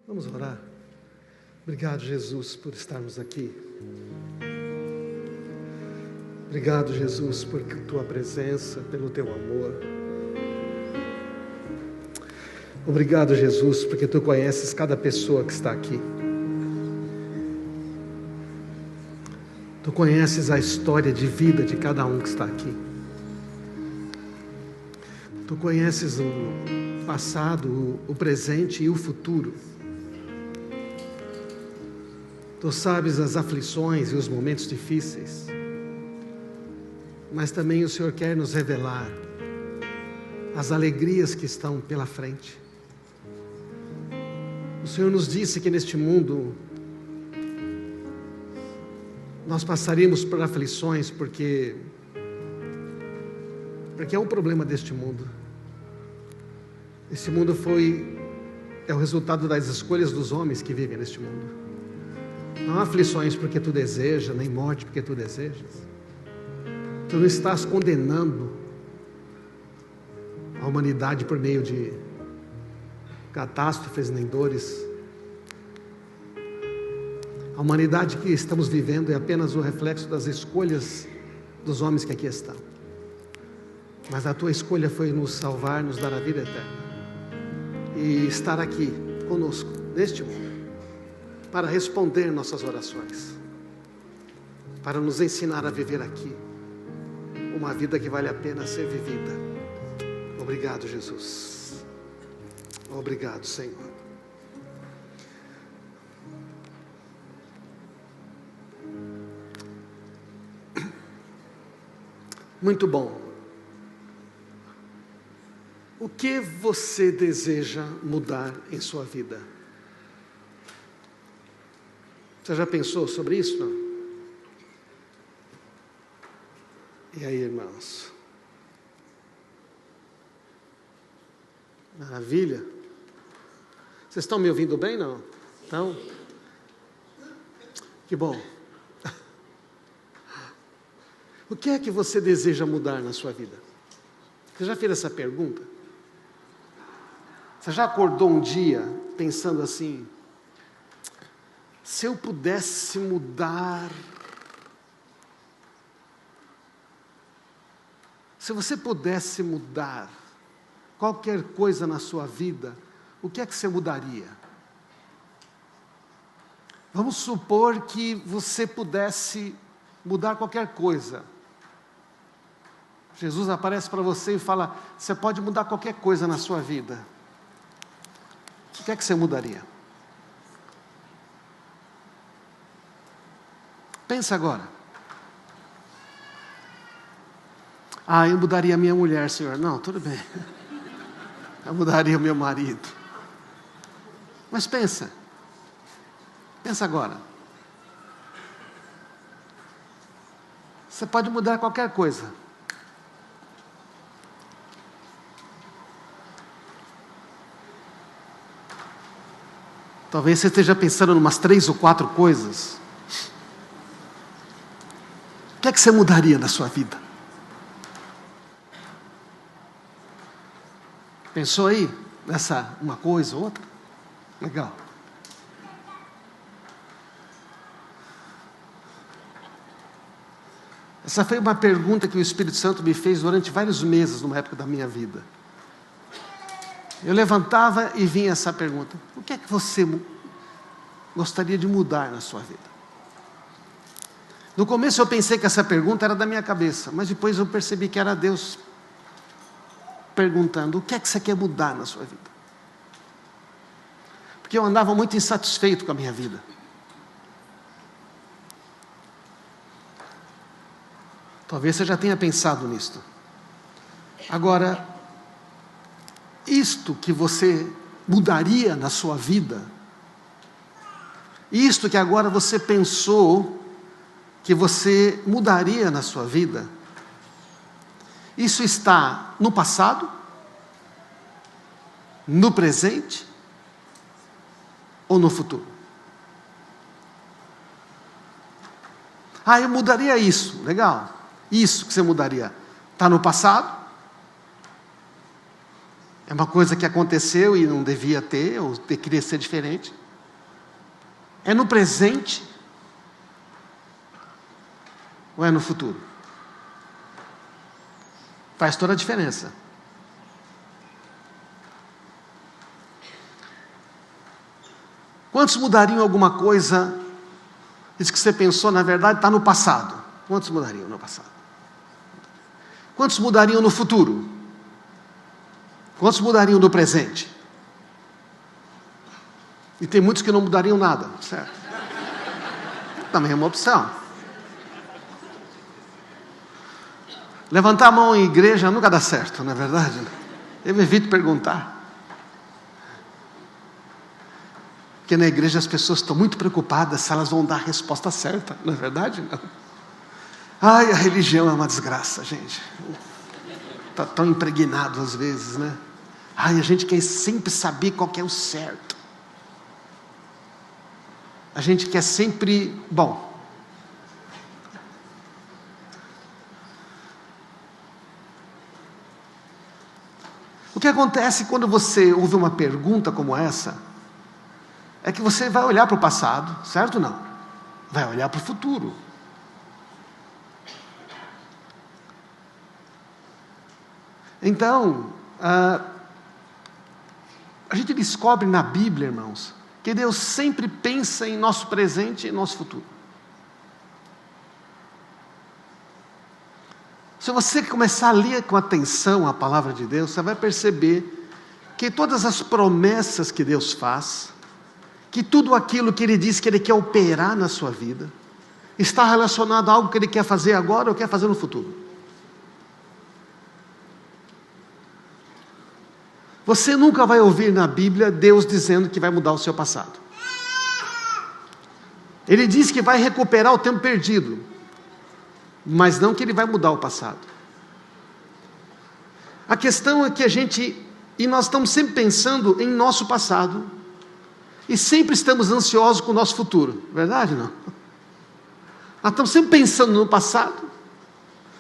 Vamos orar. Obrigado, Jesus, por estarmos aqui. Obrigado, Jesus, por tua presença, pelo teu amor. Obrigado, Jesus, porque tu conheces cada pessoa que está aqui. Tu conheces a história de vida de cada um que está aqui. Tu conheces o passado, o presente e o futuro. Tu sabes as aflições e os momentos difíceis. Mas também o Senhor quer nos revelar as alegrias que estão pela frente. O Senhor nos disse que neste mundo nós passaríamos por aflições porque é um problema deste mundo. Esse mundo é o resultado das escolhas dos homens que vivem neste mundo. Não há aflições porque tu deseja, nem morte porque tu desejas. Tu não estás condenando a humanidade por meio de catástrofes nem dores. A humanidade que estamos vivendo é apenas o reflexo das escolhas dos homens que aqui estão. Mas a tua escolha foi nos salvar, nos dar a vida eterna. E estar aqui conosco, neste mundo, para responder nossas orações, para nos ensinar a viver aqui uma vida que vale a pena ser vivida. Obrigado, Jesus. Obrigado, Senhor. Muito bom. O que você deseja mudar em sua vida? Você já pensou sobre isso, não? E aí, irmãos? Maravilha. Vocês estão me ouvindo bem, não? Então? Que bom. O que é que você deseja mudar na sua vida? Você já fez essa pergunta? Você já acordou um dia pensando assim: se eu pudesse mudar... Se você pudesse mudar qualquer coisa na sua vida, o que é que você mudaria? Vamos supor que você pudesse mudar qualquer coisa. Jesus aparece para você e fala: você pode mudar qualquer coisa na sua vida. O que é que você mudaria? Pensa agora. Eu mudaria a minha mulher, Senhor. Não, tudo bem. Eu mudaria o meu marido. Mas pensa agora. Você pode mudar qualquer coisa. Talvez você esteja pensando em umas 3 ou 4 coisas. O que é que você mudaria na sua vida? Pensou aí nessa uma coisa ou outra? Legal. Essa foi uma pergunta que o Espírito Santo me fez durante vários meses, numa época da minha vida. Eu levantava e vinha essa pergunta: o que é que você gostaria de mudar na sua vida? No começo eu pensei que essa pergunta era da minha cabeça, mas depois eu percebi que era Deus perguntando: o que é que você quer mudar na sua vida? Porque eu andava muito insatisfeito com a minha vida. Talvez você já tenha pensado nisto. Agora, isto que você mudaria na sua vida, isto que agora você pensou que você mudaria na sua vida, isso está no passado, no presente ou no futuro? Eu mudaria isso. Legal. Isso que você mudaria está no passado, É uma coisa que aconteceu e não devia ter, ou queria ser diferente. É no presente ou é no futuro? Faz toda a diferença. Quantos mudariam alguma coisa? Isso que você pensou, na verdade, está no passado. Quantos mudariam no passado? Quantos mudariam no futuro? Quantos mudariam no presente? E tem muitos que não mudariam nada, certo? Também é uma opção. Levantar a mão em igreja nunca dá certo, não é verdade? Eu evito perguntar. Porque na igreja as pessoas estão muito preocupadas se elas vão dar a resposta certa, não é verdade? Não. Ai, a religião é uma desgraça, gente. Está tão impregnado às vezes, né? Ai, a gente quer sempre saber qual que é o certo. A gente quer sempre, bom. O que acontece quando você ouve uma pergunta como essa, é que você vai olhar para o passado, certo ou não? Vai olhar para o futuro. Então, a gente descobre na Bíblia, irmãos, que Deus sempre pensa em nosso presente e nosso futuro. Se você começar a ler com atenção a palavra de Deus, você vai perceber que todas as promessas que Deus faz, que tudo aquilo que Ele diz que Ele quer operar na sua vida, está relacionado a algo que Ele quer fazer agora ou quer fazer no futuro. Você nunca vai ouvir na Bíblia Deus dizendo que vai mudar o seu passado. Ele diz que vai recuperar o tempo perdido, mas não que Ele vai mudar o passado. A questão é que nós estamos sempre pensando em nosso passado, e sempre estamos ansiosos com o nosso futuro, verdade ou não? Nós estamos sempre pensando no passado.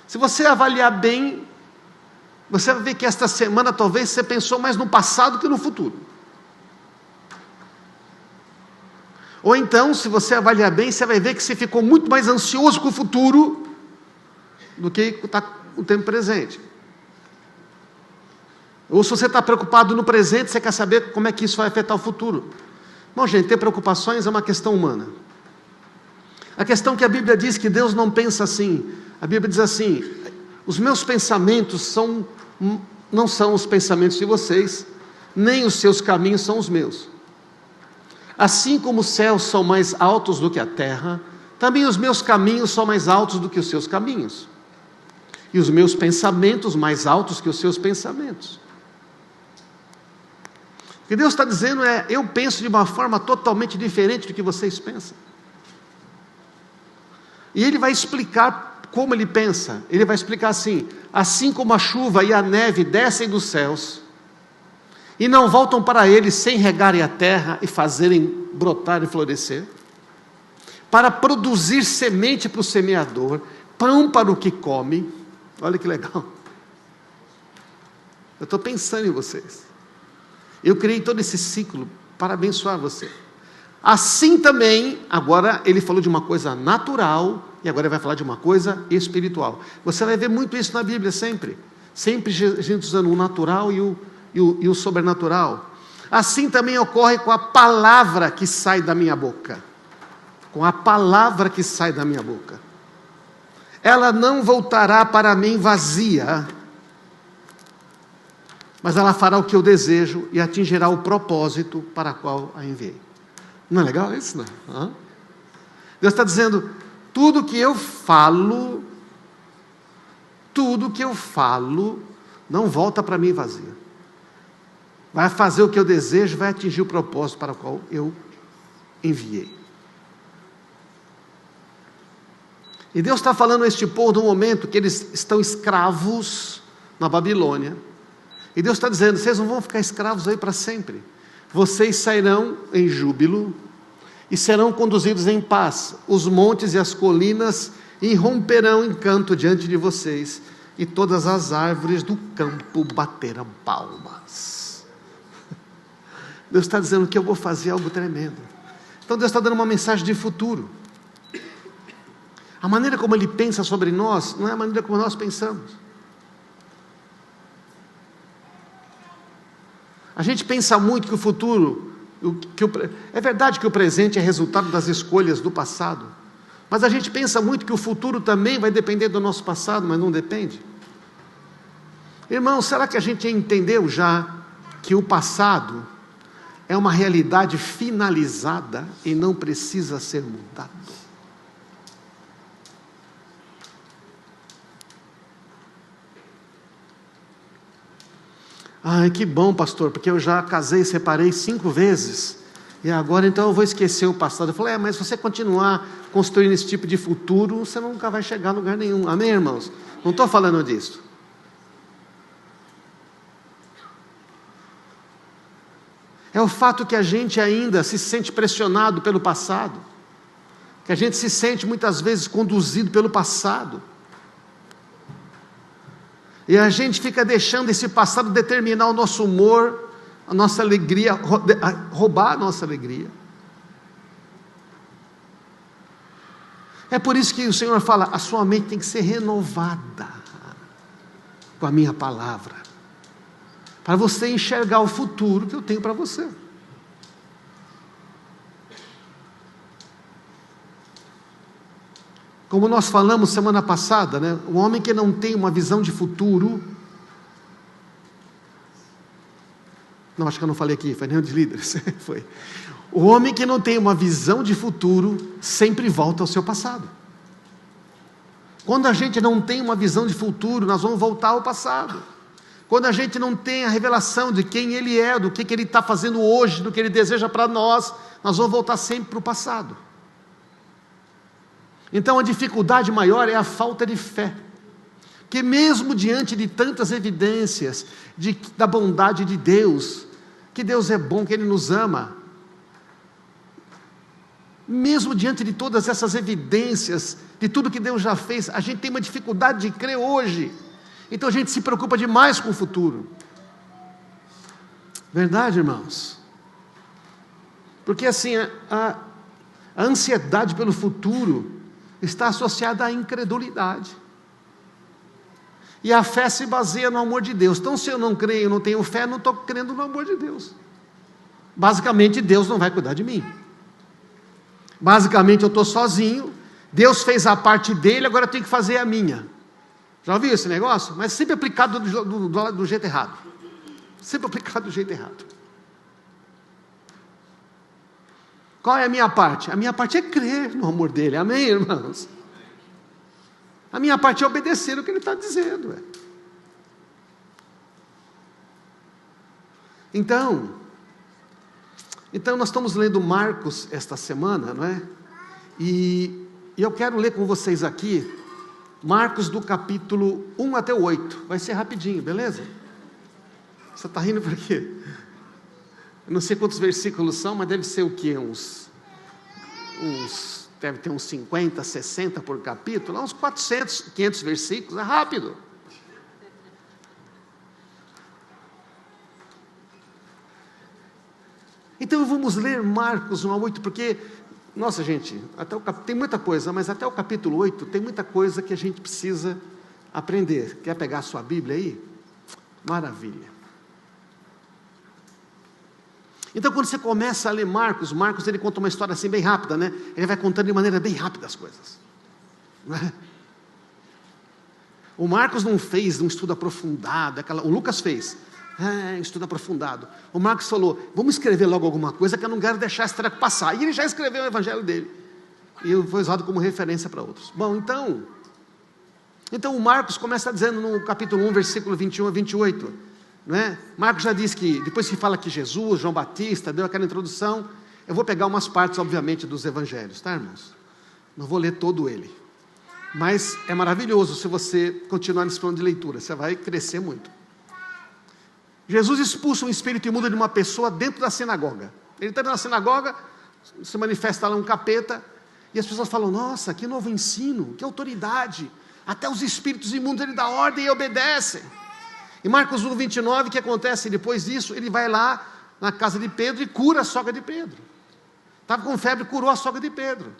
Se você avaliar bem, você vai ver que esta semana talvez você pensou mais no passado que no futuro. Ou então, se você avaliar bem, você vai ver que você ficou muito mais ansioso com o futuro do que está o tempo presente. Ou se você está preocupado no presente, você quer saber como é que isso vai afetar o futuro. Bom, gente, ter preocupações é uma questão humana. A questão que a Bíblia diz que Deus não pensa assim. A Bíblia diz assim: os meus pensamentos não são os pensamentos de vocês, nem os seus caminhos são os meus. Assim como os céus são mais altos do que a terra, também os meus caminhos são mais altos do que os seus caminhos, e os meus pensamentos mais altos que os seus pensamentos. O que Deus está dizendo é: eu penso de uma forma totalmente diferente do que vocês pensam. E Ele vai explicar como Ele pensa. Ele vai explicar assim: assim como a chuva e a neve descem dos céus, e não voltam para Ele sem regarem a terra e fazerem brotar e florescer, para produzir semente para o semeador, pão para o que come. Olha que legal. Eu estou pensando em vocês. Eu criei todo esse ciclo para abençoar você. Assim também, agora ele falou de uma coisa natural, e agora ele vai falar de uma coisa espiritual. Você vai ver muito isso na Bíblia sempre. Sempre gente usando o natural e o sobrenatural. Assim também ocorre com a palavra que sai da minha boca. Com a palavra que sai da minha boca. Ela não voltará para mim vazia, mas ela fará o que eu desejo e atingirá o propósito para o qual a enviei. Não é legal isso, não? Deus está dizendo: tudo que eu falo não volta para mim vazio. Vai fazer o que eu desejo, vai atingir o propósito para o qual eu enviei. E Deus está falando a este povo no momento que eles estão escravos na Babilônia. E Deus está dizendo: vocês não vão ficar escravos aí para sempre. Vocês sairão em júbilo e serão conduzidos em paz. Os montes e as colinas irromperão em canto diante de vocês, e todas as árvores do campo bateram palmas. Deus está dizendo que eu vou fazer algo tremendo. Então Deus está dando uma mensagem de futuro. A maneira como Ele pensa sobre nós não é a maneira como nós pensamos. A gente pensa muito que o futuro, é verdade que o presente é resultado das escolhas do passado, mas a gente pensa muito que o futuro também vai depender do nosso passado, mas não depende. Irmão, será que a gente entendeu já que o passado é uma realidade finalizada e não precisa ser mudado? Ai, que bom, pastor, porque eu já casei e separei 5 vezes, e agora então eu vou esquecer o passado. Eu falei, mas se você continuar construindo esse tipo de futuro, você nunca vai chegar a lugar nenhum. Amém, irmãos? Não estou falando disso. É o fato que a gente ainda se sente pressionado pelo passado, que a gente se sente muitas vezes conduzido pelo passado, e a gente fica deixando esse passado determinar o nosso humor, a nossa alegria, roubar a nossa alegria. É por isso que o Senhor fala, a sua mente tem que ser renovada com a minha palavra, para você enxergar o futuro que eu tenho para você. Como nós falamos semana passada, né? O homem que não tem uma visão de futuro, não, acho que eu não falei aqui, foi nem um de líderes, foi. O homem que não tem uma visão de futuro, sempre volta ao seu passado. Quando a gente não tem uma visão de futuro, nós vamos voltar ao passado. Quando a gente não tem a revelação de quem Ele é, do que Ele está fazendo hoje, do que Ele deseja para nós, nós vamos voltar sempre para o passado. Então a dificuldade maior é a falta de fé, que mesmo diante de tantas evidências da bondade de Deus, que Deus é bom, que Ele nos ama, mesmo diante de todas essas evidências, de tudo que Deus já fez, a gente tem uma dificuldade de crer hoje, então a gente se preocupa demais com o futuro. Verdade, irmãos? Porque assim, a ansiedade pelo futuro está associada à incredulidade, e a fé se baseia no amor de Deus. Então se eu não creio, não tenho fé, não estou crendo no amor de Deus. Basicamente Deus não vai cuidar de mim, basicamente eu estou sozinho, Deus fez a parte dele, agora eu tenho que fazer a minha. Já ouviu esse negócio? Mas sempre aplicado do jeito errado, sempre aplicado do jeito errado. Qual é a minha parte? A minha parte é crer no amor dele, amém, irmãos? A minha parte é obedecer o que ele está dizendo. Então nós estamos lendo Marcos esta semana, não é? E eu quero ler com vocês aqui, Marcos do capítulo 1 até o 8, vai ser rapidinho, beleza? Você está rindo por quê? Eu não sei quantos versículos são, mas deve ser o quê? Deve ter uns 50, 60 por capítulo, uns 400, 500 versículos, é rápido. Então vamos ler Marcos 1 a 8, porque, nossa gente, tem muita coisa, mas até o capítulo 8 tem muita coisa que a gente precisa aprender. Quer pegar a sua Bíblia aí? Maravilha. Então quando você começa a ler Marcos ele conta uma história assim bem rápida, né? Ele vai contando de maneira bem rápida as coisas, não é? O Marcos não fez um estudo aprofundado, o Lucas fez, estudo aprofundado. O Marcos falou, vamos escrever logo alguma coisa que eu não quero deixar esse treco passar, e ele já escreveu o evangelho dele, e foi usado como referência para outros. Bom, então o Marcos começa dizendo no capítulo 1, versículo 21 a 28, não é? Marcos já diz que, depois que fala que Jesus, João Batista, deu aquela introdução, eu vou pegar umas partes, obviamente, dos evangelhos, tá, irmãos? Não vou ler todo ele, mas é maravilhoso se você continuar nesse plano de leitura, você vai crescer muito. Jesus expulsa um espírito imundo de uma pessoa dentro da sinagoga. Ele está na sinagoga, se manifesta lá um capeta, e as pessoas falam, nossa, que novo ensino, que autoridade, Até os espíritos imundos ele dá ordem e obedecem. Em Marcos 1, 29, o que acontece depois disso? Ele vai lá na casa de Pedro e cura a sogra de Pedro. Estava com febre, curou a sogra de Pedro.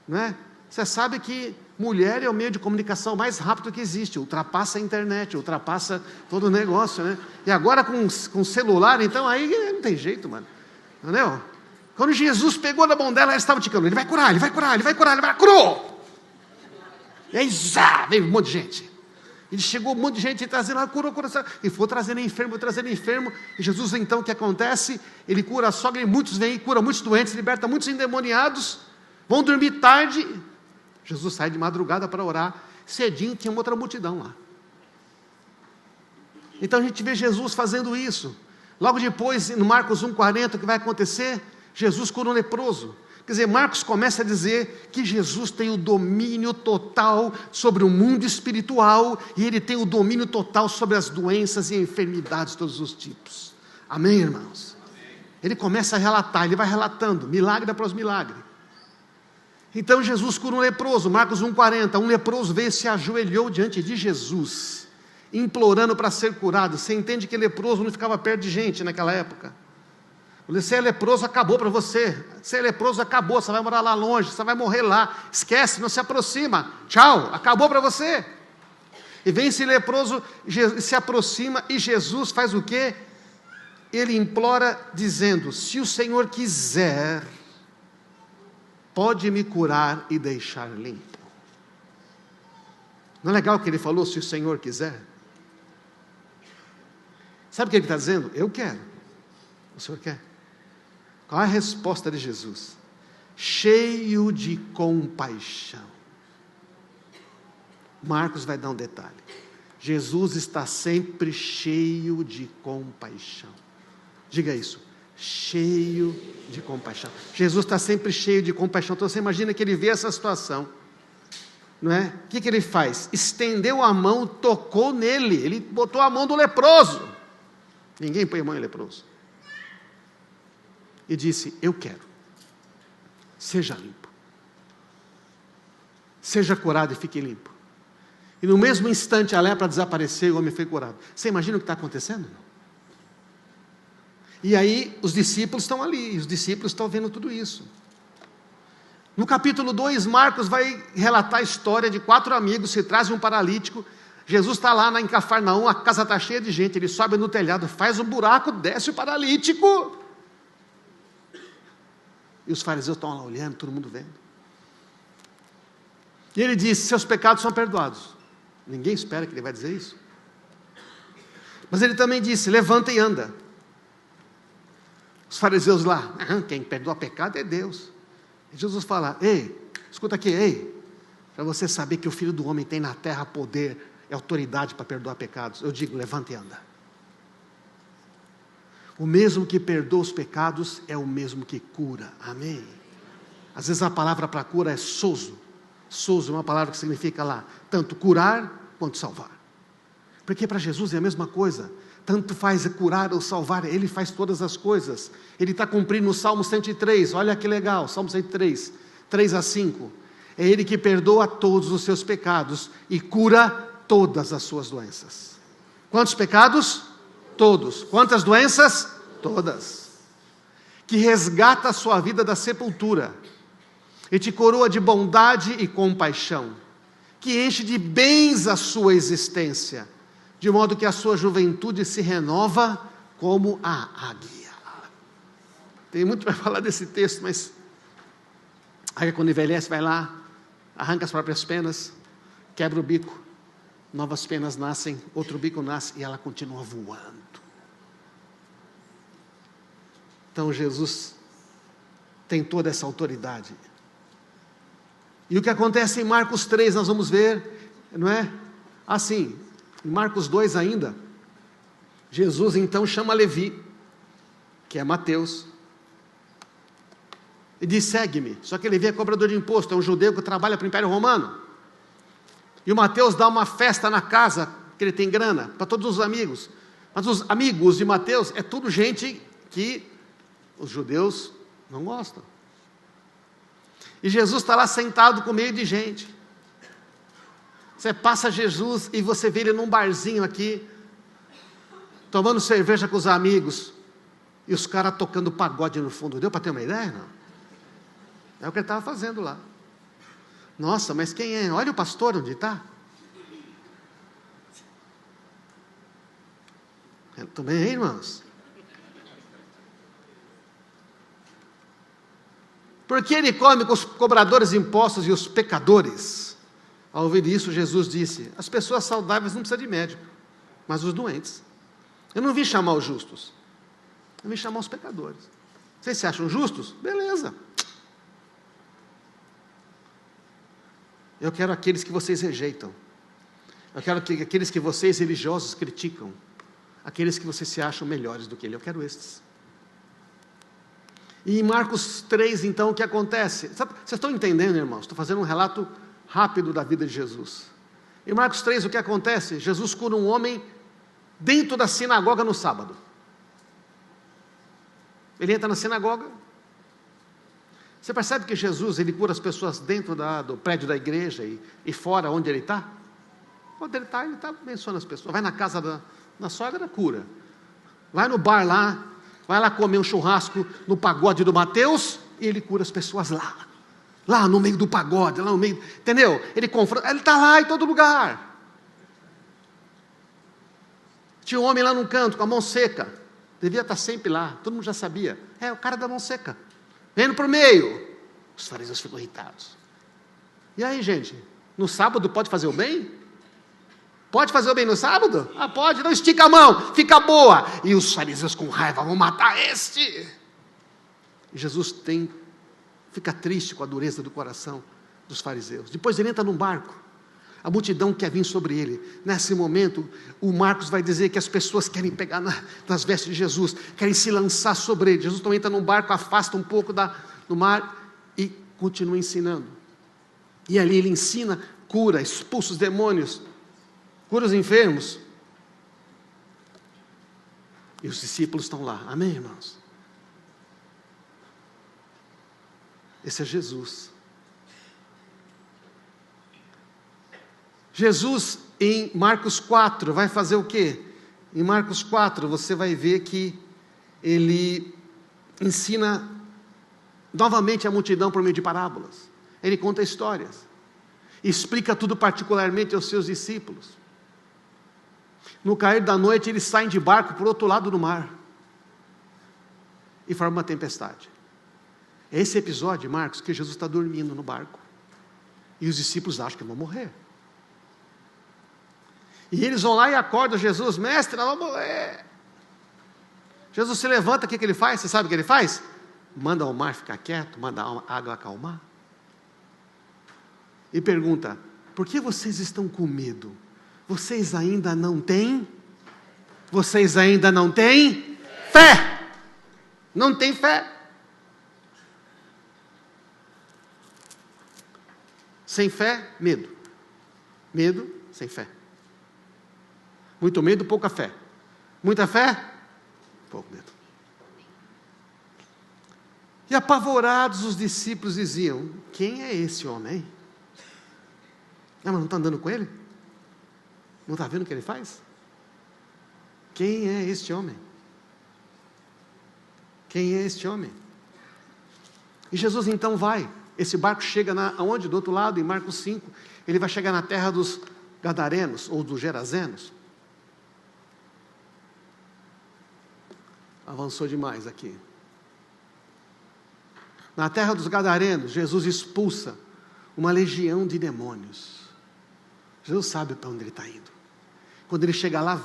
Não é? Você sabe que mulher é o meio de comunicação mais rápido que existe, ultrapassa a internet, ultrapassa todo o negócio, né? E agora com celular, então aí não tem jeito, mano. Entendeu? Quando Jesus pegou na mão dela, ela estava ticando, ele vai curar, ele vai curar, ele vai curar, ele vai curar, curou! E aí, veio um monte de gente. Ele chegou um monte de gente trazendo, curou, e foi trazendo enfermo, e Jesus então, o que acontece? Ele cura a sogra e muitos vêm, cura muitos doentes, liberta muitos endemoniados, vão dormir tarde. Jesus sai de madrugada para orar, cedinho tinha uma outra multidão lá. Então a gente vê Jesus fazendo isso. Logo depois, no Marcos 1,40, o que vai acontecer? Jesus cura um leproso. Quer dizer, Marcos começa a dizer que Jesus tem o domínio total sobre o mundo espiritual, e Ele tem o domínio total sobre as doenças e enfermidades de todos os tipos. Amém, irmãos? Ele começa a relatar, ele vai relatando, milagre após milagre. Então Jesus cura um leproso, Marcos 1,40, um leproso veio e se ajoelhou diante de Jesus, implorando para ser curado. Você entende que leproso não ficava perto de gente naquela época? Você é leproso, acabou para você. Você é leproso, acabou, você vai morar lá longe, você vai morrer lá, esquece, não se aproxima, tchau, acabou para você. E vem esse leproso, se aproxima, e Jesus faz o quê? Ele implora dizendo, se o Senhor quiser, pode me curar e deixar limpo. Não é legal que ele falou, se o Senhor quiser? Sabe o que ele está dizendo? Eu quero. O Senhor quer? Qual é a resposta de Jesus? Cheio de compaixão. Marcos vai dar um detalhe. Jesus está sempre cheio de compaixão. Diga isso. Cheio de compaixão. Jesus está sempre cheio de compaixão. Então você imagina que ele vê essa situação, não é? O que ele faz? Estendeu a mão, tocou nele. Ele botou a mão do leproso. Ninguém põe a mão em leproso. E disse, eu quero. Seja limpo. Seja curado e fique limpo. E no mesmo instante a lepra desapareceu e o homem foi curado. Você imagina o que está acontecendo? E aí os discípulos estão ali, os discípulos estão vendo tudo isso. No capítulo 2, Marcos vai relatar a história de 4 amigos que trazem um paralítico. Jesus está lá em Cafarnaum, a casa está cheia de gente, ele sobe no telhado, faz um buraco, desce o paralítico. E os fariseus estão lá olhando, todo mundo vendo. E ele diz, seus pecados são perdoados. Ninguém espera que ele vai dizer isso. Mas ele também disse, levanta e anda. Os fariseus lá, quem perdoa pecado é Deus. E Jesus fala, ei, escuta aqui, ei, para você saber que o Filho do Homem tem na terra poder e autoridade para perdoar pecados, eu digo, levanta e anda. O mesmo que perdoa os pecados é o mesmo que cura, amém? Às vezes a palavra para cura é sozo. Sozo é uma palavra que significa lá, tanto curar quanto salvar. Porque para Jesus é a mesma coisa. Tanto faz curar ou salvar, Ele faz todas as coisas. Ele está cumprindo o Salmo 103, olha que legal, Salmo 103, 3-5. É Ele que perdoa todos os seus pecados e cura todas as suas doenças. Quantos pecados? Todos. Quantas doenças? Todas. Que resgata a sua vida da sepultura e te coroa de bondade e compaixão, que enche de bens a sua existência, de modo que a sua juventude se renova como a águia. Tem muito para falar desse texto, mas aí quando envelhece vai lá, arranca as próprias penas, quebra o bico, novas penas nascem, outro bico nasce e ela continua voando. Então Jesus tem toda essa autoridade. E o que acontece em Marcos 3, nós vamos ver, não é? Assim, em Marcos 2 ainda, Jesus então chama Levi, que é Mateus, e diz, segue-me. Só que Levi é cobrador de imposto, é um judeu que trabalha para o Império Romano. E o Mateus dá uma festa na casa, que ele tem grana, para todos os amigos. Mas os amigos de Mateus é tudo gente que os judeus não gostam. E Jesus está lá sentado com meio de gente. Você passa Jesus e você vê ele num barzinho aqui, tomando cerveja com os amigos, e os caras tocando pagode no fundo. Deu para ter uma ideia? Não. É o que ele estava fazendo lá. Nossa, mas quem é? Olha o pastor onde está. Tudo bem, irmãos? Porque ele come com os cobradores de impostos e os pecadores. Ao ouvir isso, Jesus disse: as pessoas saudáveis não precisam de médico, mas os doentes. Eu não vim chamar os justos, eu vim chamar os pecadores. Vocês se acham justos? Beleza. Eu quero aqueles que vocês rejeitam. Eu quero aqueles que vocês religiosos criticam. Aqueles que vocês se acham melhores do que ele. Eu quero estes. E em Marcos 3, então, o que acontece? Vocês estão entendendo, irmãos? Estou fazendo um relato rápido da vida de Jesus. Em Marcos 3, o que acontece? Jesus cura um homem dentro da sinagoga no sábado. Ele entra na sinagoga. Você percebe que Jesus, ele cura as pessoas dentro do prédio da igreja e fora onde ele está? Onde ele está abençoando as pessoas. Vai na casa da sogra, cura. Vai no bar lá, vai lá comer um churrasco no pagode do Mateus, e ele cura as pessoas lá. Lá no meio do pagode, lá no meio, entendeu? Ele confronta, ele está lá em todo lugar. Tinha um homem lá num canto, com a mão seca, devia estar sempre lá, todo mundo já sabia, é o cara da mão seca, vendo para o meio, os fariseus ficam irritados. E aí, gente, no sábado pode fazer o bem? Pode fazer o bem no sábado? Ah, pode, não estica a mão, fica boa. E os fariseus com raiva, vão matar este. E Jesus fica triste com a dureza do coração dos fariseus. Depois ele entra num barco, a multidão quer vir sobre ele. Nesse momento, o Marcos vai dizer que as pessoas querem pegar nas vestes de Jesus, querem se lançar sobre ele. Jesus então entra num barco, afasta um pouco do mar e continua ensinando. E ali ele ensina, cura, expulsa os demônios, cura os enfermos. E os discípulos estão lá. Amém, irmãos? Esse é Jesus. Jesus, em Marcos 4, vai fazer o quê? Em Marcos 4, você vai ver que ele ensina novamente a multidão por meio de parábolas. Ele conta histórias. Explica tudo particularmente aos seus discípulos. No cair da noite, eles saem de barco para o outro lado do mar. E forma uma tempestade. É esse episódio, Marcos, que Jesus está dormindo no barco. E os discípulos acham que vão morrer. E eles vão lá e acordam Jesus: mestre, nós vamos morrer. Jesus se levanta, o que ele faz? Você sabe o que ele faz? Manda o mar ficar quieto, manda a água acalmar. E pergunta: por que vocês estão com medo? Vocês ainda não têm? Vocês ainda não têm fé? Não tem fé. Sem fé, medo. Medo, sem fé. Muito medo, pouca fé. Muita fé, pouco medo. E apavorados os discípulos diziam: quem é esse homem? Ah, mas não está andando com ele? Não está vendo o que ele faz? Quem é este homem? Quem é este homem? E Jesus então vai. Esse barco chega aonde? Do outro lado, em Marcos 5. Ele vai chegar na terra dos Gadarenos, ou dos Gerazenos. Avançou demais aqui. Na terra dos Gadarenos, Jesus expulsa uma legião de demônios. Jesus sabe para onde ele está indo. Quando ele chega lá,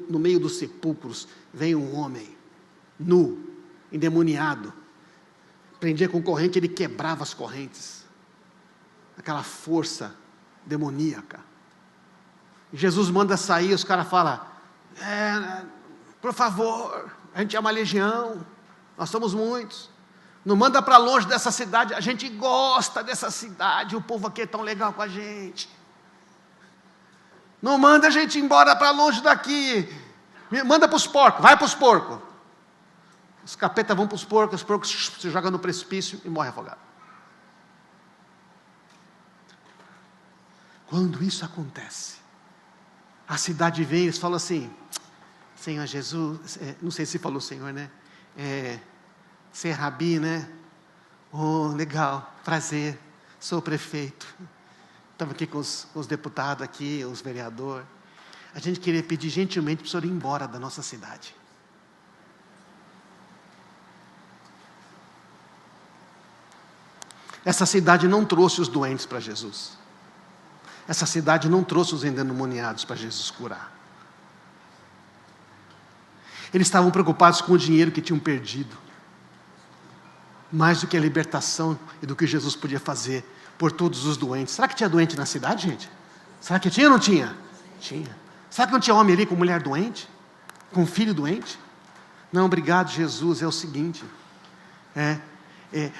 no meio dos sepulcros, vem um homem, nu, endemoniado. Prendia com corrente, ele quebrava as correntes. Aquela força demoníaca. Jesus manda sair, os caras falam: por favor, a gente é uma legião, nós somos muitos. Não manda para longe dessa cidade, a gente gosta dessa cidade, o povo aqui é tão legal com a gente. Não manda a gente embora para longe daqui. Manda para os porcos, vai para os porcos. Os capetas vão para os porcos se jogam no precipício e morrem afogados. Quando isso acontece, a cidade vem e eles falam assim: Senhor Jesus, não sei se falou Senhor, né? Você é Rabi, né? Oh, legal, prazer, sou o prefeito. Estamos aqui com os deputados aqui, os vereadores. A gente queria pedir gentilmente para o senhor ir embora da nossa cidade. Essa cidade não trouxe os doentes para Jesus. Essa cidade não trouxe os endemoniados para Jesus curar. Eles estavam preocupados com o dinheiro que tinham perdido, mais do que a libertação e do que Jesus podia fazer por todos os doentes. Será que tinha doente na cidade, gente? Será que tinha ou não tinha? Tinha. Será que não tinha homem ali com mulher doente? Com filho doente? Não, obrigado, Jesus. É o seguinte,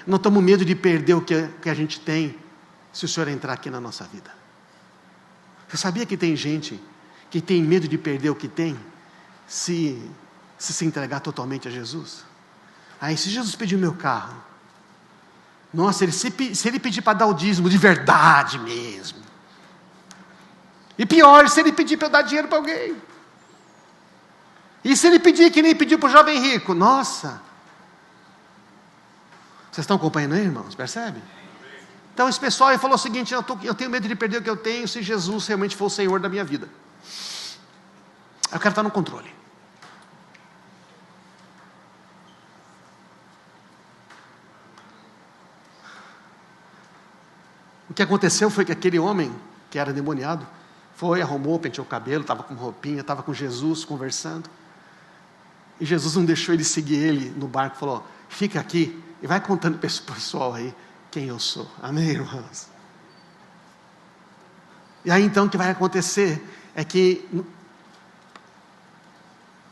não estamos medo de perder o que a gente tem, se o Senhor entrar aqui na nossa vida. Você sabia que tem gente que tem medo de perder o que tem, se entregar totalmente a Jesus? Aí, se Jesus pedir o meu carro, nossa, se ele pedir para dar o dízimo de verdade mesmo, e pior, se ele pedir para eu dar dinheiro para alguém, e se ele pedir que nem pediu para o jovem rico, nossa, vocês estão acompanhando aí, irmãos? Percebe? Então esse pessoal falou o seguinte: eu tenho medo de perder o que eu tenho, se Jesus realmente for o Senhor da minha vida. Eu quero estar no controle. O que aconteceu foi que aquele homem, que era endemoniado, foi, arrumou, penteou o cabelo, estava com roupinha, estava com Jesus, conversando. E Jesus não deixou ele seguir ele no barco, falou: fica aqui e vai contando para esse pessoal aí quem eu sou. Amém, irmãos? E aí então o que vai acontecer é que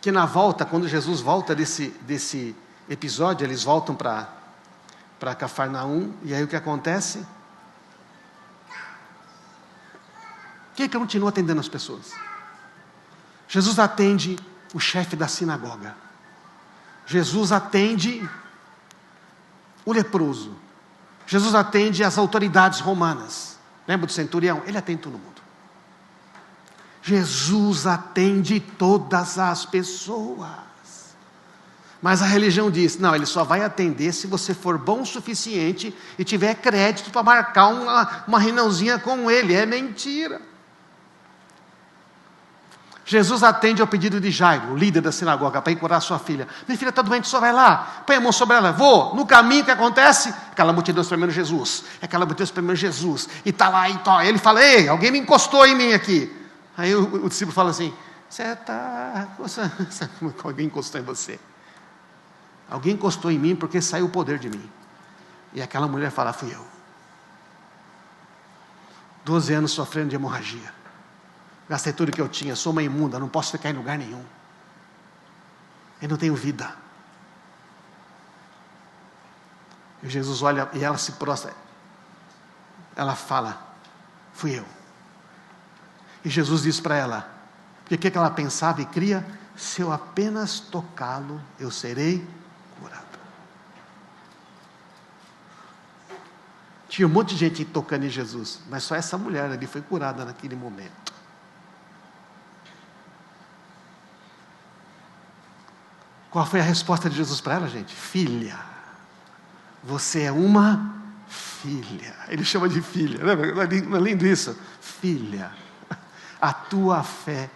na volta, quando Jesus volta desse episódio, eles voltam para Cafarnaum, e aí o que acontece? Quem que continua atendendo as pessoas? Jesus atende o chefe da sinagoga. Jesus atende o leproso. Jesus atende as autoridades romanas. Lembra do centurião? Ele atende todo mundo. Jesus atende todas as pessoas. Mas a religião diz: não, ele só vai atender se você for bom o suficiente e tiver crédito para marcar uma reuniãozinha com ele. É mentira. Jesus atende ao pedido de Jairo, o líder da sinagoga, para ir curar sua filha. Minha filha está doente, só vai lá, põe a mão sobre ela. Vou. No caminho, o que acontece? Aquela multidão esperando Jesus. Aquela multidão esperando Jesus. E está lá, e tá. Ele fala: ei, alguém me encostou em mim aqui. Aí o discípulo fala assim: alguém encostou em você. Alguém encostou em mim porque saiu o poder de mim. E aquela mulher fala: fui eu. 12 anos sofrendo de hemorragia. Gastei tudo que eu tinha, sou uma imunda, não posso ficar em lugar nenhum. Eu não tenho vida. E Jesus olha e ela se prostra. Ela fala: fui eu. E Jesus diz para ela, porque o que ela pensava e cria? Se eu apenas tocá-lo, eu serei curado. Tinha um monte de gente tocando em Jesus, mas só essa mulher ali foi curada naquele momento. Qual foi a resposta de Jesus para ela, gente? Filha, você é uma filha. Ele chama de filha, não é lindo isso? Filha, a tua fé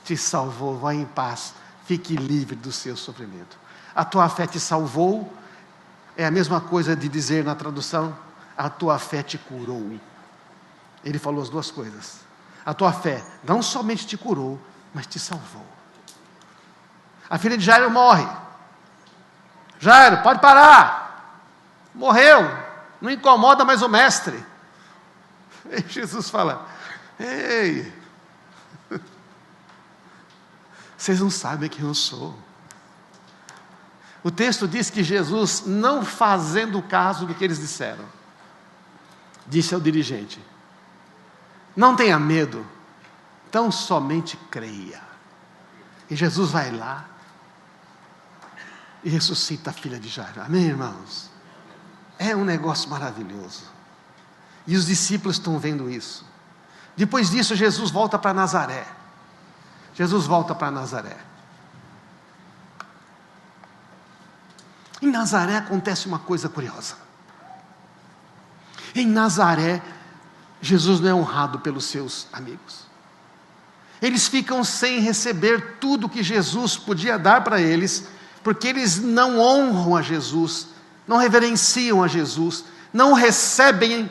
te salvou, vai em paz, fique livre do seu sofrimento. A tua fé te salvou, é a mesma coisa de dizer na tradução: a tua fé te curou. Ele falou as duas coisas. A tua fé não somente te curou, mas te salvou. A filha de Jairo morre. Jairo, pode parar. Morreu. Não incomoda mais o mestre. E Jesus fala: ei, vocês não sabem quem eu sou. O texto diz que Jesus, não fazendo caso do que eles disseram, disse ao dirigente: não tenha medo, tão somente creia. E Jesus vai lá e ressuscita a filha de Jairo. Amém, irmãos? É um negócio maravilhoso. E os discípulos estão vendo isso. Depois disso, Jesus volta para Nazaré. Jesus volta para Nazaré. Em Nazaré acontece uma coisa curiosa. Em Nazaré, Jesus não é honrado pelos seus amigos. Eles ficam sem receber tudo que Jesus podia dar para eles, porque eles não honram a Jesus, não reverenciam a Jesus, não recebem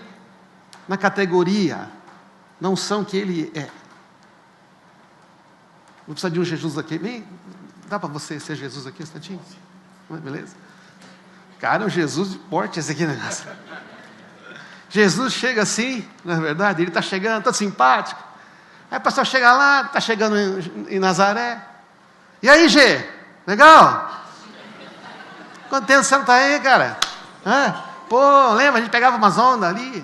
na categoria, não são que Ele é. Vou precisar de um Jesus aqui. Dá para você ser Jesus aqui um instantinho? Beleza? Cara, um Jesus de porte esse aqui, né? Jesus chega assim, não é verdade? Ele está chegando, todo simpático. Aí o pastor chega lá, está chegando em Nazaré. E aí, Gê? Legal? Quanto tempo você não está aí, cara? Pô, lembra? A gente pegava umas ondas ali.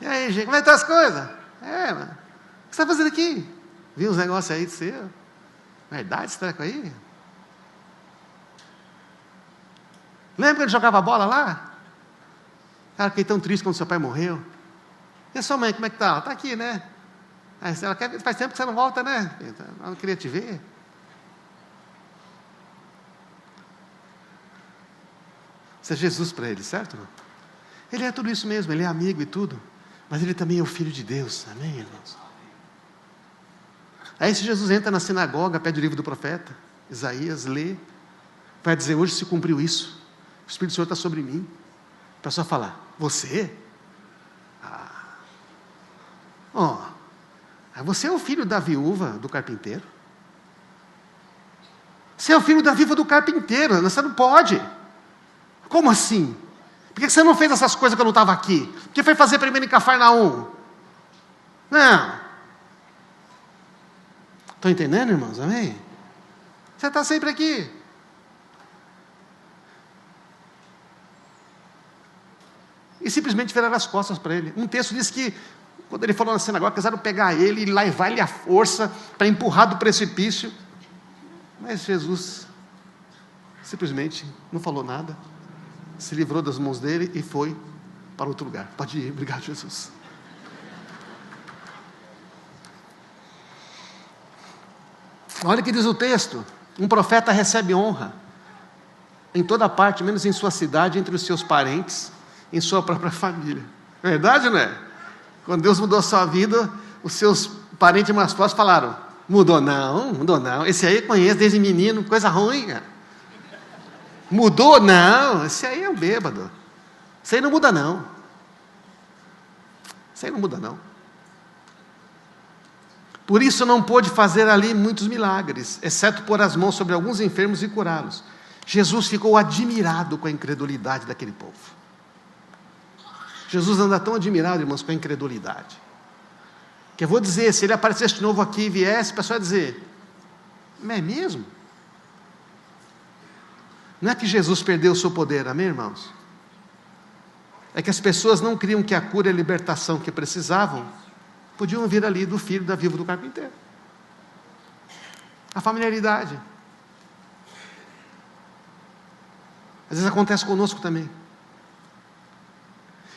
E aí, Gê? Como é que estão as coisas? Mano. O que você está fazendo aqui? Vi uns negócios aí de seu. Verdade esse treco aí? Lembra que ele jogava bola lá? Cara, fiquei tão triste quando seu pai morreu. E a sua mãe, como é que está? Ela está aqui, né? Ela faz tempo que você não volta, né? Ela não queria te ver. Você é Jesus para ele, certo? Ele é tudo isso mesmo, ele é amigo e tudo. Mas ele também é o Filho de Deus, amém, irmãos? Aí se Jesus entra na sinagoga, pede o livro do profeta Isaías, lê, vai dizer, hoje se cumpriu isso. O Espírito do Senhor está sobre mim. A pessoa fala, você? Você é o filho da viúva do carpinteiro? Você é o filho da viúva do carpinteiro, você não pode. Como assim? Por que você não fez essas coisas que eu não estava aqui? Por que foi fazer primeiro em Cafarnaum? Não. Estão entendendo, irmãos? Amém? Você está sempre aqui. E simplesmente viraram as costas para ele. Um texto diz que, quando ele falou na sinagoga, quiseram pegar ele e levar ele à força para empurrar do precipício. Mas Jesus simplesmente não falou nada, se livrou das mãos dele e foi para outro lugar. Pode ir, obrigado, Jesus. Olha o que diz o texto: um profeta recebe honra em toda parte, menos em sua cidade, entre os seus parentes, em sua própria família. Verdade, não é? Quando Deus mudou a sua vida, os seus parentes mais próximos falaram, mudou não, esse aí eu conheço desde menino, coisa ruim, cara. Mudou? Não, esse aí é um bêbado. Isso aí não muda não. Isso aí não muda não. Por isso não pôde fazer ali muitos milagres, exceto pôr as mãos sobre alguns enfermos e curá-los. Jesus ficou admirado com a incredulidade daquele povo. Jesus anda tão admirado, irmãos, com a incredulidade, que eu vou dizer, se ele aparecesse de novo aqui e viesse, o pessoal ia dizer, não é mesmo? Não é que Jesus perdeu o seu poder, amém, irmãos? É que as pessoas não criam que a cura e a libertação que precisavam podiam vir ali do filho da viúva do carpinteiro. A familiaridade. Às vezes acontece conosco também.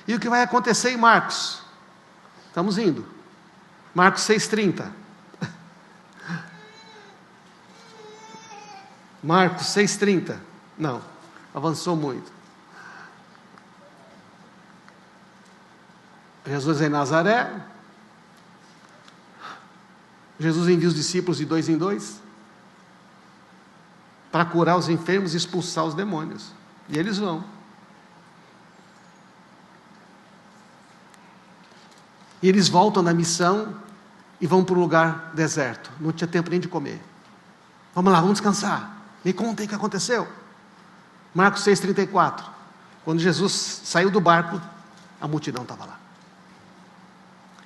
E o que vai acontecer em Marcos? Estamos indo. Marcos 6,30. Marcos 6,30. Não, avançou muito. Jesus em Nazaré. Jesus envia os discípulos de 2 em 2 para curar os enfermos e expulsar os demônios. E eles vão. E eles voltam da missão e vão para um lugar deserto. Não tinha tempo nem de comer. Vamos lá, vamos descansar. Me contem o que aconteceu. Marcos 6,34. Quando Jesus saiu do barco, a multidão estava lá.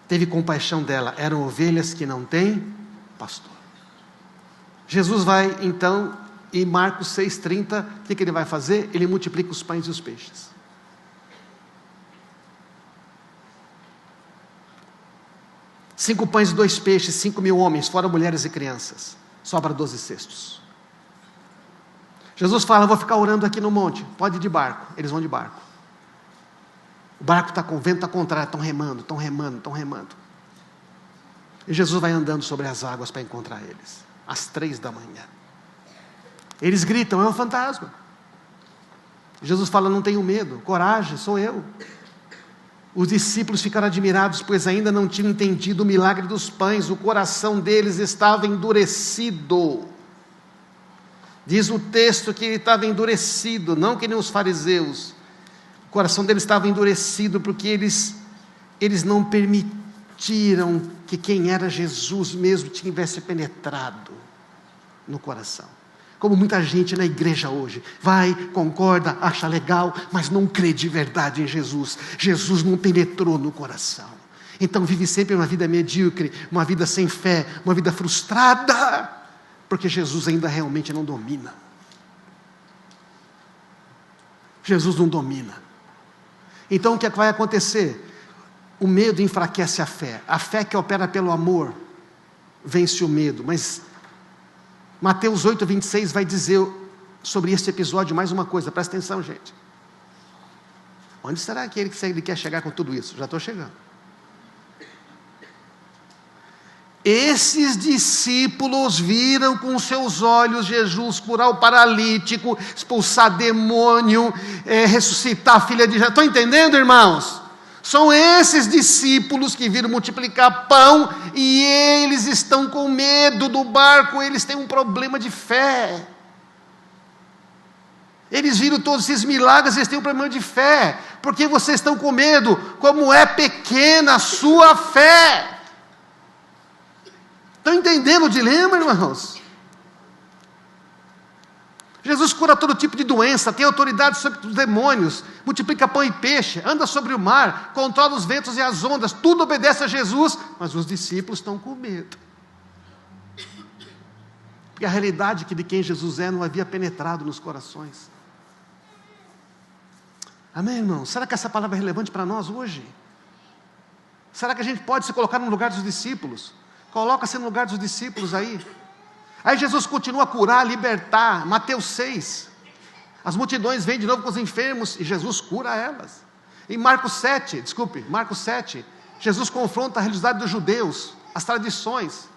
Teve compaixão dela. Eram ovelhas que não têm pastor. Jesus vai então, em Marcos 6,30, o que ele vai fazer? Ele multiplica os pães e os peixes. Cinco pães e 2 peixes, 5.000 homens, fora mulheres e crianças. Sobra 12 cestos. Jesus fala, vou ficar orando aqui no monte. Pode ir de barco. Eles vão de barco. O barco está com o vento, está contrário, estão remando, estão remando, estão remando. E Jesus vai andando sobre as águas para encontrar eles, às 3 da manhã. Eles gritam, é um fantasma. Jesus fala, não tenham medo, coragem, sou eu. Os discípulos ficaram admirados, pois ainda não tinham entendido o milagre dos pães, o coração deles estava endurecido. Diz o texto que ele estava endurecido, não que nem os fariseus. O coração deles estava endurecido, porque eles não permitiram que quem era Jesus mesmo tivesse penetrado no coração. Como muita gente na igreja hoje, vai, concorda, acha legal, mas não crê de verdade em Jesus. Jesus não penetrou no coração. Então vive sempre uma vida medíocre, uma vida sem fé, uma vida frustrada, porque Jesus ainda realmente não domina. Jesus não domina. Então o que é que vai acontecer? O medo enfraquece a fé. A fé que opera pelo amor vence o medo. Mas Mateus 8:26 vai dizer sobre este episódio mais uma coisa, presta atenção, gente. Onde será que ele quer chegar com tudo isso? Já estou chegando. Esses discípulos viram com seus olhos Jesus curar o paralítico, expulsar demônio, ressuscitar a filha de Jairo. Estão entendendo, irmãos? São esses discípulos que viram multiplicar pão e eles estão com medo do barco, eles têm um problema de fé. Eles viram todos esses milagres, eles têm um problema de fé. Porque vocês estão com medo? Como é pequena a sua fé. Estão entendendo o dilema, irmãos? Jesus cura todo tipo de doença, tem autoridade sobre os demônios, multiplica pão e peixe, anda sobre o mar, controla os ventos e as ondas, tudo obedece a Jesus, mas os discípulos estão com medo. Porque a realidade de quem Jesus é não havia penetrado nos corações. Amém, irmão? Será que essa palavra é relevante para nós hoje? Será que a gente pode se colocar no lugar dos discípulos? Coloca-se no lugar dos discípulos aí. Aí Jesus continua a curar, a libertar. Mateus 6. As multidões vêm de novo com os enfermos e Jesus cura elas. Em Marcos 7, Jesus confronta a religiosidade dos judeus, as tradições.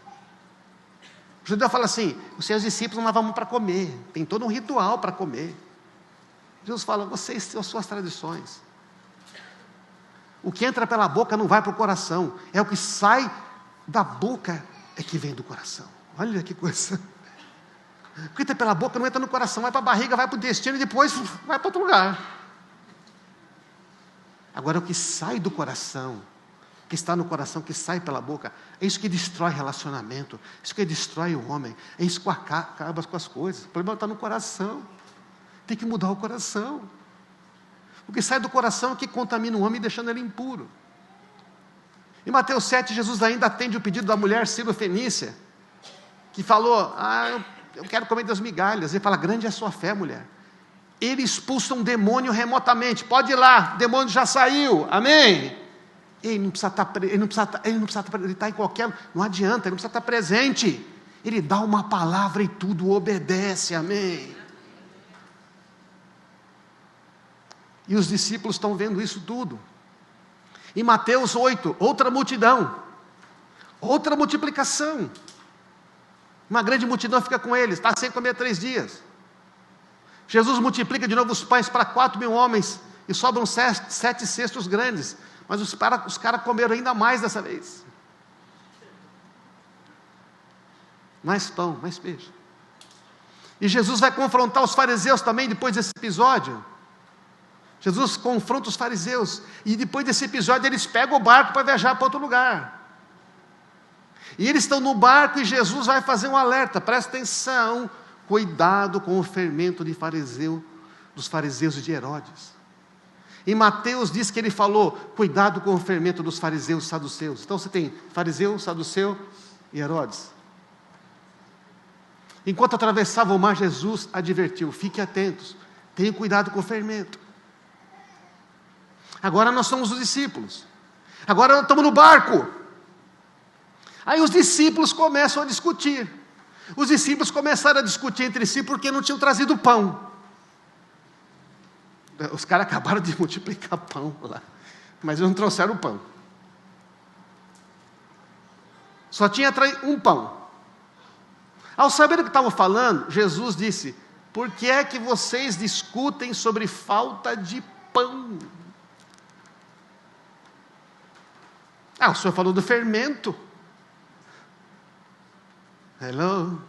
O judeu fala assim, os seus discípulos não lavam a mão para comer, tem todo um ritual para comer. Jesus fala, vocês têm as suas tradições. O que entra pela boca não vai para o coração, é o que sai da boca é que vem do coração. Olha que coisa. O que entra pela boca não entra no coração, vai para a barriga, vai para o intestino e depois vai para outro lugar. Agora o que sai do coração, que está no coração, que sai pela boca, é isso que destrói relacionamento, é isso que destrói o homem, é isso que acaba com as coisas. O problema está no coração. Tem que mudar o coração. O que sai do coração é o que contamina o homem, deixando ele impuro. Em Mateus 7, Jesus ainda atende o pedido da mulher Sírio-Fenícia, que falou, eu quero comer das migalhas. Ele fala, grande é a sua fé, mulher. Ele expulsa um demônio remotamente, pode ir lá, o demônio já saiu, amém? Ele está em qualquer, não adianta, ele não precisa estar presente. Ele dá uma palavra e tudo obedece, amém? E os discípulos estão vendo isso tudo. Em Mateus 8, outra multidão, outra multiplicação. Uma grande multidão fica com eles, está sem comer 3 dias. Jesus multiplica de novo os pães para 4.000 homens, e sobram 7 cestos grandes, mas os caras comeram ainda mais dessa vez. Mais pão, mais peixe. E Jesus vai confrontar os fariseus também, depois desse episódio. Jesus confronta os fariseus, e depois desse episódio eles pegam o barco para viajar para outro lugar. E eles estão no barco e Jesus vai fazer um alerta, presta atenção, cuidado com o fermento dos fariseus e de Herodes. Em Mateus diz que ele falou, cuidado com o fermento dos fariseus e saduceus. Então você tem fariseu, saduceu e Herodes. Enquanto atravessava o mar, Jesus advertiu, fiquem atentos, tenham cuidado com o fermento. Agora nós somos os discípulos. Agora nós estamos no barco. Aí os discípulos começam a discutir. Os discípulos começaram a discutir entre si porque não tinham trazido pão. Os caras acabaram de multiplicar pão lá. mas eles não trouxeram o pão. Só tinha um pão. Ao saber o que estavam falando, Jesus disse: por que é que vocês discutem sobre falta de pão? O senhor falou do fermento. Hello?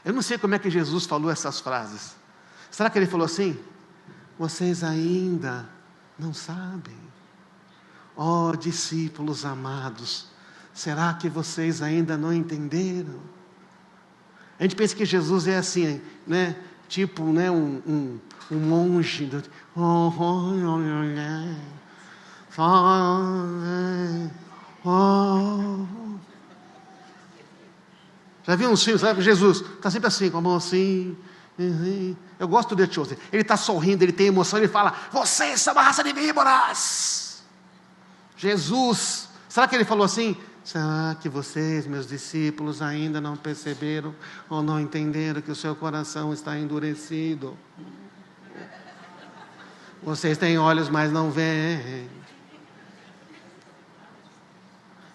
Eu não sei como é que Jesus falou essas frases. Será que ele falou assim? Vocês ainda não sabem. Ó discípulos amados, será que vocês ainda não entenderam? A gente pensa que Jesus é assim, né? Tipo, né? Um monge. Já viu uns filmes, sabe? Jesus está sempre assim, com a mão assim. Eu gosto do The Chosen. Ele está sorrindo, ele tem emoção, ele fala: vocês são uma raça de víboras. Jesus, será que ele falou assim? Será que vocês, meus discípulos, ainda não perceberam ou não entenderam que o seu coração está endurecido? Vocês têm olhos, mas não veem.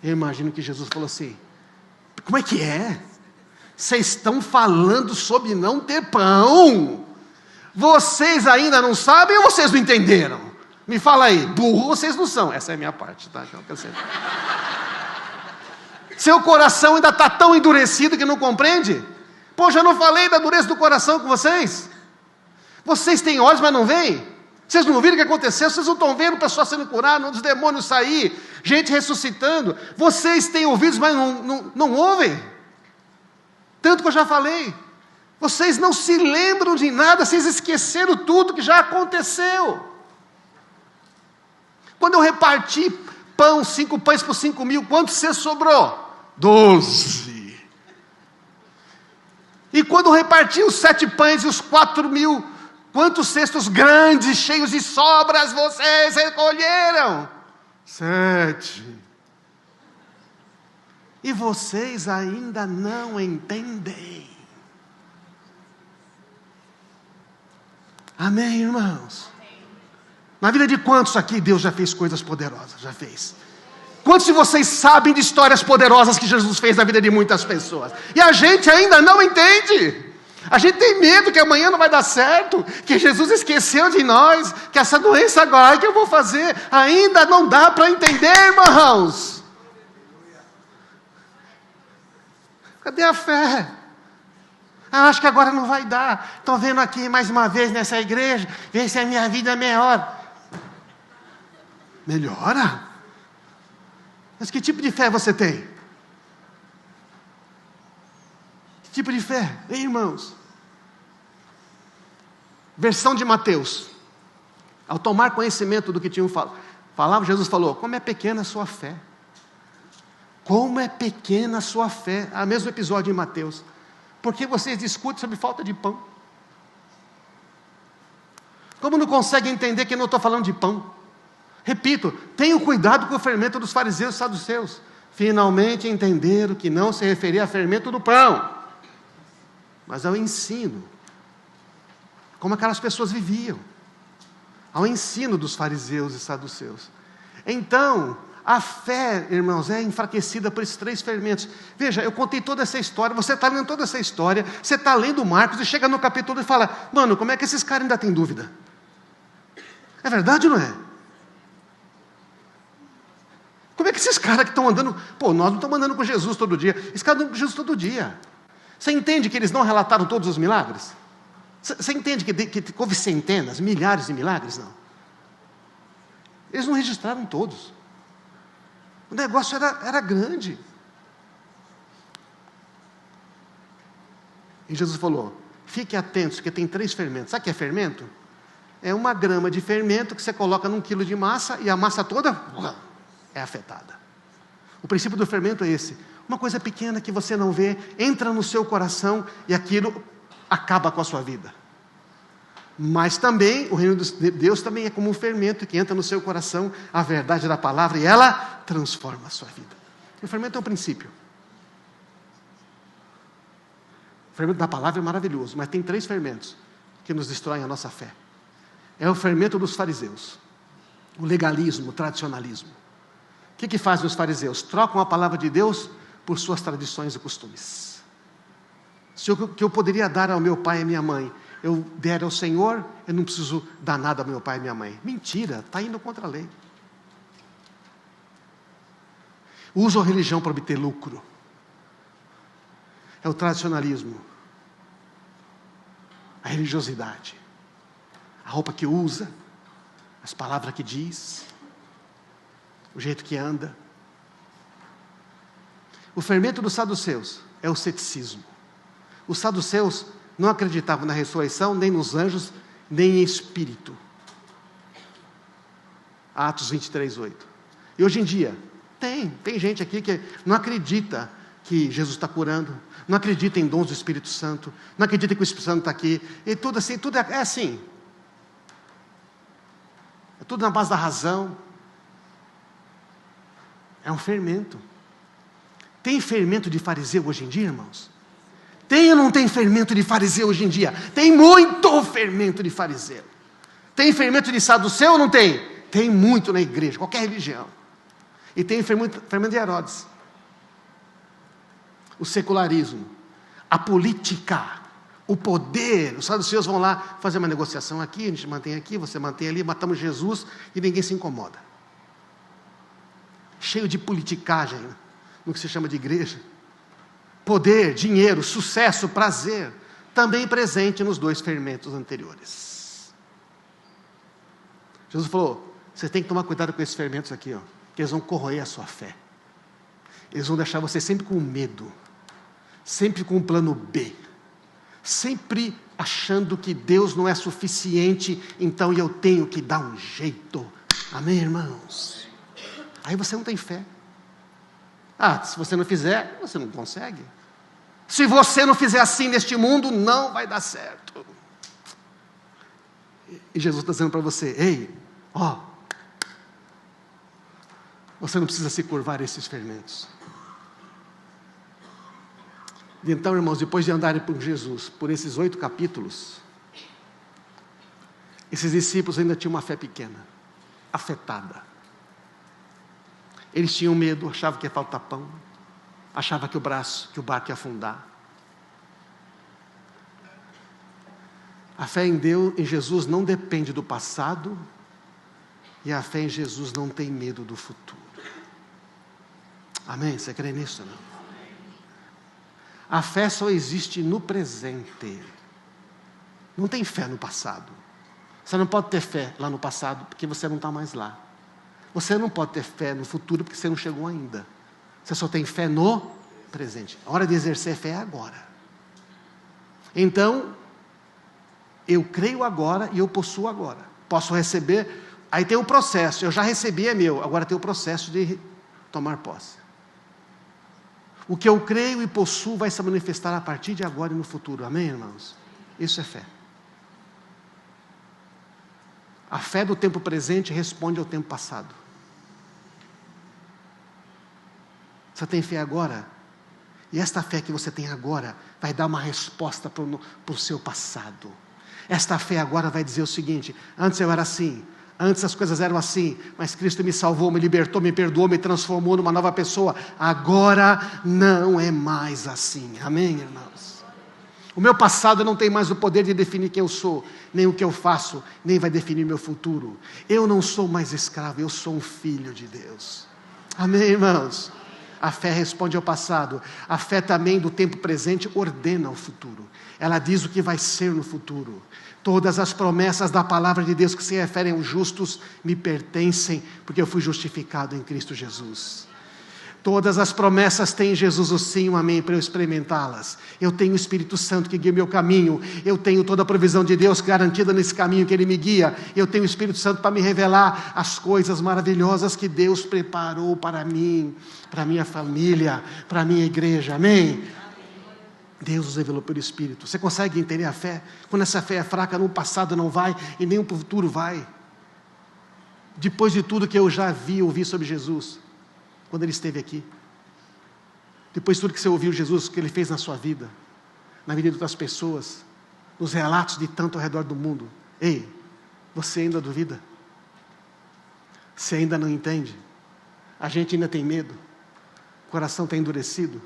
Eu imagino que Jesus falou assim: como é que é? Vocês estão falando sobre não ter pão? Vocês ainda não sabem ou vocês não entenderam? Me fala aí, burro vocês não são. Essa é a minha parte, tá? Seu coração ainda está tão endurecido que não compreende? Pô, já não falei da dureza do coração com vocês? Vocês têm olhos, mas não veem? Vocês não viram o que aconteceu? Vocês não estão vendo pessoas sendo curadas, os demônios sair, gente ressuscitando? Vocês têm ouvidos, mas não ouvem? Tanto que eu já falei. Vocês não se lembram de nada, vocês esqueceram tudo que já aconteceu. Quando eu reparti pão, 5 pães por 5.000, quanto você sobrou? 12. E quando eu reparti os 7 pães e os 4.000, quantos cestos grandes, cheios de sobras, vocês recolheram? 7. E vocês ainda não entendem. Amém, irmãos? Na vida de quantos aqui Deus já fez coisas poderosas? Já fez. Quantos de vocês sabem de histórias poderosas que Jesus fez na vida de muitas pessoas? E a gente ainda não entende. A gente tem medo que amanhã não vai dar certo, que Jesus esqueceu de nós, que essa doença agora, o que eu vou fazer? Ainda não dá para entender, irmãos. Cadê a fé? Acho que agora não vai dar. Estou vendo aqui mais uma vez nessa igreja, ver se a minha vida melhora. Melhora? Mas que tipo de fé você tem? Que tipo de fé? Hein, irmãos? Versão de Mateus. Ao tomar conhecimento do que tinham falado, Jesus falou: como é pequena a sua fé. Como é pequena a sua fé. O mesmo episódio em Mateus. Porque vocês discutem sobre falta de pão. Como não conseguem entender que eu não estou falando de pão? Repito, tenham cuidado com o fermento dos fariseus e saduceus. Finalmente entenderam que não se referia a fermento do pão, mas ao ensino. Como aquelas pessoas viviam. Ao ensino dos fariseus e saduceus. Então, a fé, irmãos, é enfraquecida por esses 3 fermentos. Veja, eu contei toda essa história, você está lendo toda essa história, você está lendo Marcos e chega no capítulo e fala: mano, como é que esses caras ainda têm dúvida? É verdade ou não é? Como é que esses caras que estão andando... Pô, nós não estamos andando com Jesus todo dia. Esses caras andam com Jesus todo dia. Você entende que eles não relataram todos os milagres? Você entende que houve centenas, milhares de milagres? Não. Eles não registraram todos. O negócio era grande. E Jesus falou: fiquem atentos, porque tem 3 fermentos. Sabe o que é fermento? É 1 grama de fermento que você coloca num quilo de massa e a massa toda é afetada. O princípio do fermento é esse. Uma coisa pequena que você não vê, entra no seu coração e aquilo acaba com a sua vida. Mas também, o reino de Deus também é como um fermento que entra no seu coração, a verdade da palavra, e ela transforma a sua vida. O fermento é um princípio. O fermento da palavra é maravilhoso, mas tem 3 fermentos que nos destroem a nossa fé. É o fermento dos fariseus. o legalismo, o tradicionalismo. O que fazem os fariseus? Trocam a palavra de Deus por suas tradições e costumes. Se o que eu poderia dar ao meu pai e à minha mãe, eu der ao Senhor, eu não preciso dar nada ao meu pai e à minha mãe. Mentira, está indo contra a lei. Usam a religião para obter lucro. É o tradicionalismo, a religiosidade, a roupa que usa, as palavras que diz, o jeito que anda. O fermento dos saduceus é o ceticismo. Os saduceus não acreditavam na ressurreição, nem nos anjos, nem em espírito. Atos 23:8. E hoje em dia, tem gente aqui que não acredita que Jesus está curando, não acredita em dons do Espírito Santo, não acredita que o Espírito Santo está aqui, e tudo assim, tudo é assim. É tudo na base da razão. É um fermento. Tem fermento de fariseu hoje em dia, irmãos? Tem ou não tem fermento de fariseu hoje em dia? Tem muito fermento de fariseu. Tem fermento de saduceu ou não tem? Tem muito na igreja, qualquer religião. E tem fermento de Herodes. O secularismo, a política, o poder. Os saduceus vão lá fazer uma negociação aqui, a gente mantém aqui, você mantém ali, matamos Jesus e ninguém se incomoda. Cheio de politicagem, no que se chama de igreja. Poder, dinheiro, sucesso, prazer, também presente nos dois fermentos anteriores. Jesus falou, você tem que tomar cuidado com esses fermentos aqui, que eles vão corroer a sua fé. Eles vão deixar você sempre com medo, sempre com um plano B, sempre achando que Deus não é suficiente, então eu tenho que dar um jeito. Amém, irmãos? Aí você não tem fé. Se você não fizer, você não consegue. Se você não fizer assim neste mundo, não vai dar certo. E Jesus está dizendo para você, ei, você não precisa se curvar a esses fermentos. E então, irmãos, depois de andarem por Jesus, por esses 8 capítulos, esses discípulos ainda tinham uma fé pequena, afetada. Eles tinham medo, achavam que ia faltar pão, achavam que o barco ia afundar. A fé em Deus, em Jesus, não depende do passado, e a fé em Jesus não tem medo do futuro. Amém? Você crê nisso, não? A fé só existe no presente. Não tem fé no passado. Você não pode ter fé lá no passado, porque você não está mais lá. Você não pode ter fé no futuro, porque você não chegou ainda. Você só tem fé no presente. A hora de exercer fé é agora. Então, eu creio agora e eu possuo agora. Posso receber, aí tem o processo. Eu já recebi, é meu. Agora tem o processo de tomar posse. O que eu creio e possuo vai se manifestar a partir de agora e no futuro. Amém, irmãos? Isso é fé. A fé do tempo presente responde ao tempo passado. Você tem fé agora? E esta fé que você tem agora vai dar uma resposta para o seu passado. Esta fé agora vai dizer o seguinte: antes eu era assim, antes as coisas eram assim, mas Cristo me salvou, me libertou, me perdoou, me transformou numa nova pessoa. Agora não é mais assim. Amém, irmãos? O meu passado não tem mais o poder de definir quem eu sou, nem o que eu faço, nem vai definir meu futuro. Eu não sou mais escravo, eu sou um filho de Deus. Amém, irmãos? A fé responde ao passado. A fé também do tempo presente ordena o futuro. Ela diz o que vai ser no futuro. Todas as promessas da palavra de Deus que se referem aos justos me pertencem, porque eu fui justificado em Cristo Jesus. Todas as promessas têm em Jesus o sim, o amém, para eu experimentá-las. Eu tenho o Espírito Santo que guia meu caminho. Eu tenho toda a provisão de Deus garantida nesse caminho que Ele me guia. Eu tenho o Espírito Santo para me revelar as coisas maravilhosas que Deus preparou para mim, para minha família, para a minha igreja. Amém? Deus nos revelou pelo Espírito. Você consegue entender a fé? Quando essa fé é fraca, no passado não vai e nem no futuro vai. Depois de tudo que eu já ouvi sobre Jesus, quando Ele esteve aqui, depois de tudo que você ouviu Jesus, que Ele fez na sua vida, na vida de outras pessoas, nos relatos de tanto ao redor do mundo, ei, você ainda duvida? Você ainda não entende? A gente ainda tem medo? O coração está endurecido?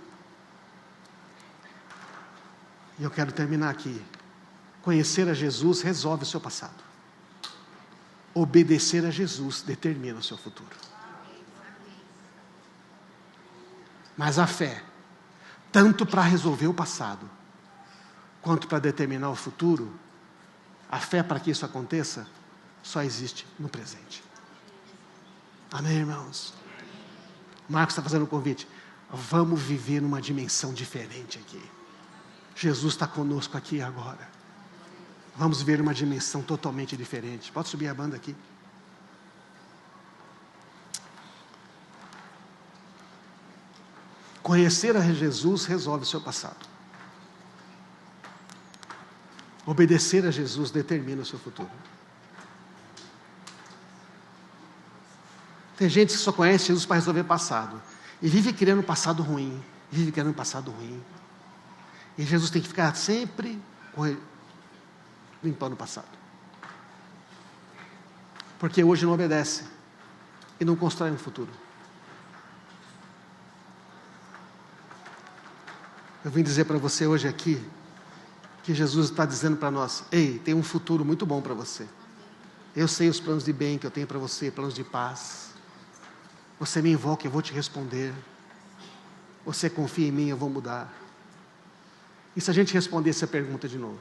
E eu quero terminar aqui. Conhecer a Jesus resolve o seu passado. Obedecer a Jesus determina o seu futuro. Mas a fé, tanto para resolver o passado, quanto para determinar o futuro, a fé para que isso aconteça, só existe no presente. Amém, irmãos? Marcos está fazendo um convite. Vamos viver numa dimensão diferente aqui. Jesus está conosco aqui agora. Vamos ver uma dimensão totalmente diferente. Pode subir a banda aqui. Conhecer a Jesus resolve o seu passado. Obedecer a Jesus determina o seu futuro. Tem gente que só conhece Jesus para resolver passado. E vive criando um passado ruim. Vive criando um passado ruim. E Jesus tem que ficar sempre limpando o passado. Porque hoje não obedece. E não constrói um futuro. Eu vim dizer para você hoje aqui, que Jesus está dizendo para nós, ei, tem um futuro muito bom para você. Eu sei os planos de bem que eu tenho para você, planos de paz. Você me invoca, eu vou te responder. Você confia em mim, eu vou mudar. E se a gente responder essa pergunta de novo?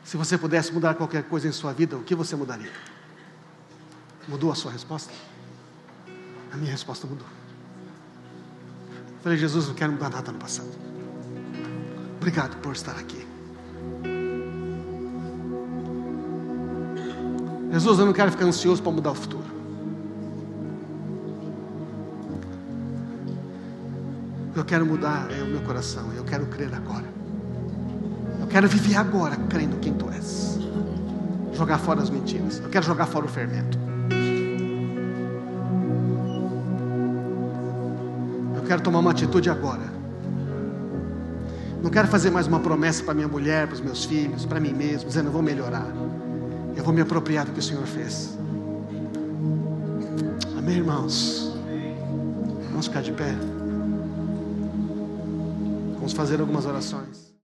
Se você pudesse mudar qualquer coisa em sua vida, o que você mudaria? Mudou a sua resposta? A minha resposta mudou. Eu falei, Jesus, não quero mudar nada no passado. Obrigado por estar aqui. Jesus, eu não quero ficar ansioso para mudar o futuro. O que eu quero mudar é o meu coração. Eu quero crer agora. Eu quero viver agora crendo quem Tu és. Jogar fora as mentiras. Eu quero jogar fora o fermento. Eu quero tomar uma atitude agora. Não quero fazer mais uma promessa para minha mulher, para os meus filhos, para mim mesmo, dizendo eu vou melhorar. Eu vou me apropriar do que o Senhor fez. Amém, irmãos? Vamos ficar de pé. Vamos fazer algumas orações.